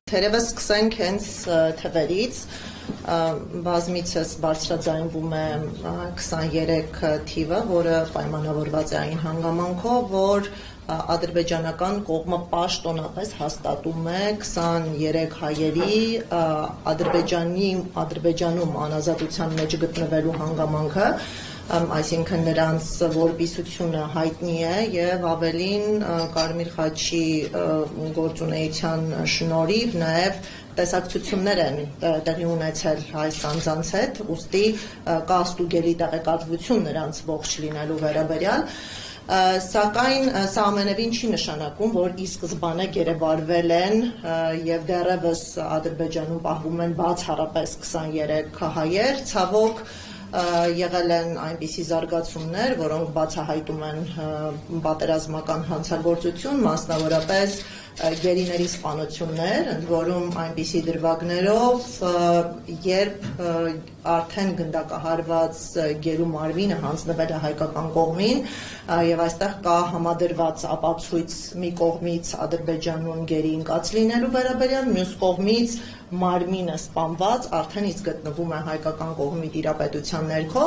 Թերևս սկսենք հենց թվերից, բազմիցս բարձրաձայնվում է 23 թիվը, որը պայմանավորված է այն հանգամանքով, որ ադրբեջանական կողմը պաշտոնապես հաստատում է 23 հայերի Ադրբեջանում անազատության մեջ գտնվելու հանգամանքը, այսինքն նրանց որպիսությունը հայտնի է եւ ավելին Կարմիր խաչի գործունեության շնորհիվ նաեւ տեսակցություններ են տեղի ունեցել այս անձանց հետ, ուստի կա ստուգելի տեղեկատվություն նրանց ողջ լինելու վերաբերյալ, սակայն սա ամենևին չի նշանակում, որ ի սկզբանե գերեվարվել են եւ դեռևս Ադրբեջանում պահվում են բացառապես 23 հայեր, ցավոք եղել են այնպիսի զարգացումներ, որոնք բացահայտում են պատերազմական հանցագործություն, մասնավորապես գերիների սպանություններ, ընդ որում այնպիսի դրվագներով, երբ արդեն գնդակահարված գերու մարմինը հանձնվել է հայկական կողմին եւ այստեղ կա համադրված ապացույց մի կողմից Ադրբեջանում գերի ընկած լինելու վերաբերյալ, մյուս կողմից մարմինը սպանված արդեն իսկ գտնվում է հայկական կողմի տիրապետության ներքո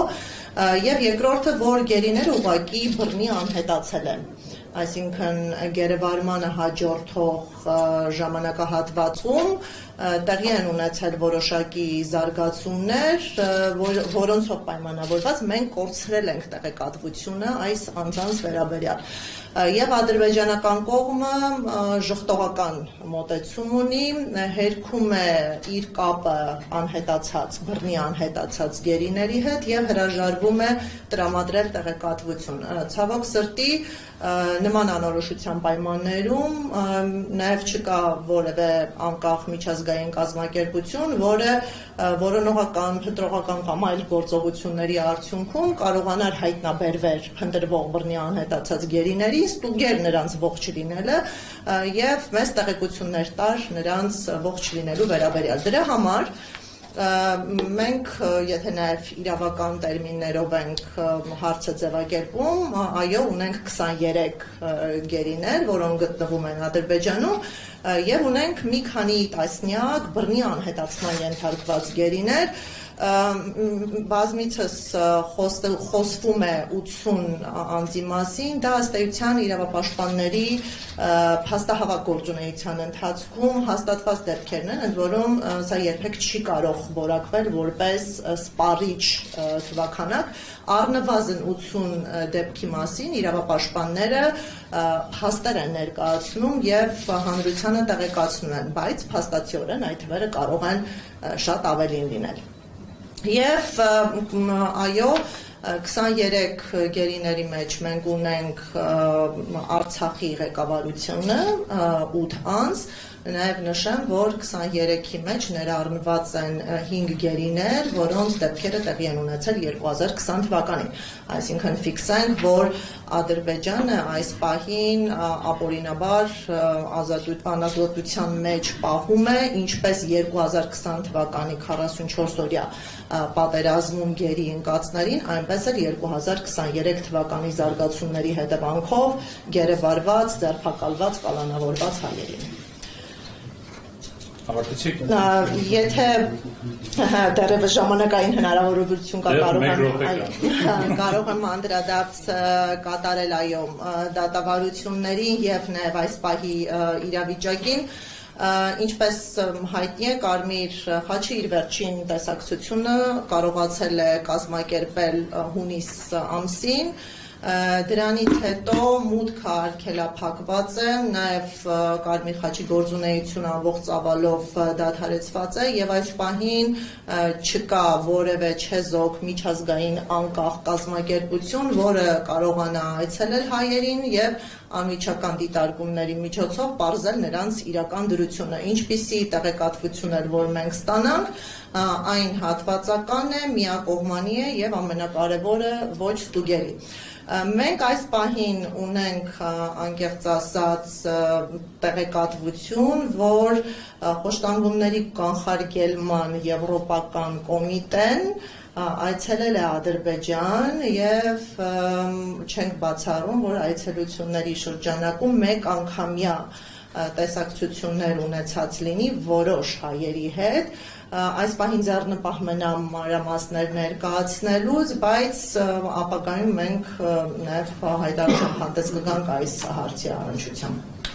եւ երկրորդը, որ գերիները ուղղակի բռնի անհետացել են, այսինքն գերեվարմանը հաջորդող ժամանակահատվածում տեղի են ունեցել որոշակի զարգացումներ, որոնցով պայմանավորված մենք կորցրել ենք տեղեկատվությունը այս անձանց վերաբերյալ եւ ադրբեջանական կողմը ժխտողական մոտեցում ունի, հերքում է իր կապը անհետացած, բռնի անհետացած գերիների հետ եւ հրաժարվում է տրամադրել տեղեկատվություն։ Ցավոք սրտի նման անորոշության պայմաններում նաեւ չկա որևէ անկախ միջազգային կազմակերպություն, որը որոնողական, փնտրողական կամ այլ գործողությունների արդյունքում կարողանար հայտնաբերվել փնտրվող բռնի անհետացած գերիների, ստուգեր նրանց ողջ լինելը եւ մեծ տեղեկություններ տար նրանց ողջ լինելու վերաբերյալ։ Դրա համար մենք, եթե նաև իրավական տերմիններով ենք հարցը ձևակերպում, այո, ունենք 23 գերիներ, որոնք գտնվում են Ադրբեջանում եւ ունենք մի քանի տասնյակ բռնի անհետացման ենթարկված գերիներ, բազմիցս խոսվում է 80 անձի մասին, դա ըստ էության իրավապաշտպանների փաստահավաք գործունեության ընթացքում հաստատված դեպքերն են, ընդ որում սա երբեք չի կարող որակվել որպես սպառիչ թվաքանակ, առնվազն 80 դեպքի մասին իրավապաշտպանները փաստեր են ներկայացնում եւ հանրությանը տեղեկացնում են, բայց փաստացիորեն այդ թվերը կարող են շատ ավելին լինել։ Եվ այո, 23 գերիների մեջ մենք ունենք Արցախի ղեկավարությունը 8 անձ, նաև նշեմ, որ 23-ի մեջ ներառնված են 5 գերիներ, որոնց դեպքերը տեղի են ունեցել 2020 թվականին, այսինքն ֆիքսենք, որ Ադրբեջանը այս պահին ապօրինաբար անազատության մեջ պահում է, ինչպես 2020 թվականի 44-օրյա պատերազմում գերի ընկածներին, այնպես էլ 2023 թվականի զարգացումների հետևանքով գերեվարված, ձերբակալված, կալանավորված հայերին։ Եթե դեռևս ժամանակային հնարավորություն կա, կարող եմ անդրադարձ կատարել այո դատավարություններին եւ նաեւ այս պահի իրավիճակին, ինչպես հայտնի է, Կարմիր խաչը իր վերջին տեսակցությունը կարողացել է կազմակերպել հունիս ամսին, դրանից հետո մուտքը արգելափակված է, նաև Կարմիր խաչի գործունեությունը ամբողջ ծավալով դադարեցված է եւ այս պահին չկա որևէ չեզոք միջազգային անկախ կազմակերպություն, որը կարողանա այցելել հայերին եւ անմիջական դիտարկումների միջոցով պարզել նրանց իրական դրությունը, ինչպիսի տեղեկատվություն էր, որ մենք ստանանք, այն հատվածական է, միակողմանի է եւ ամենակարևորը ոչ ստուգելի։ Մենք այս պահին ունենք անկեղծ ասած տեղեկատվություն, որ խոշտանգումների կանխարգելման եվրոպական կոմիտեն այցելել է Ադրբեջան եւ չենք բացառում, որ այցելությունների շրջանակում մեկ անգամյա տեսակցություններ ունեցած լինի որոշ հայերի հետ, այս պահին ձեռնպահ մնամ մանրամասներ ներկայացնելուց, բայց ապագայում մենք նաև հայտարարությամբ հանդես կգանք այս հարցի առնչությամբ։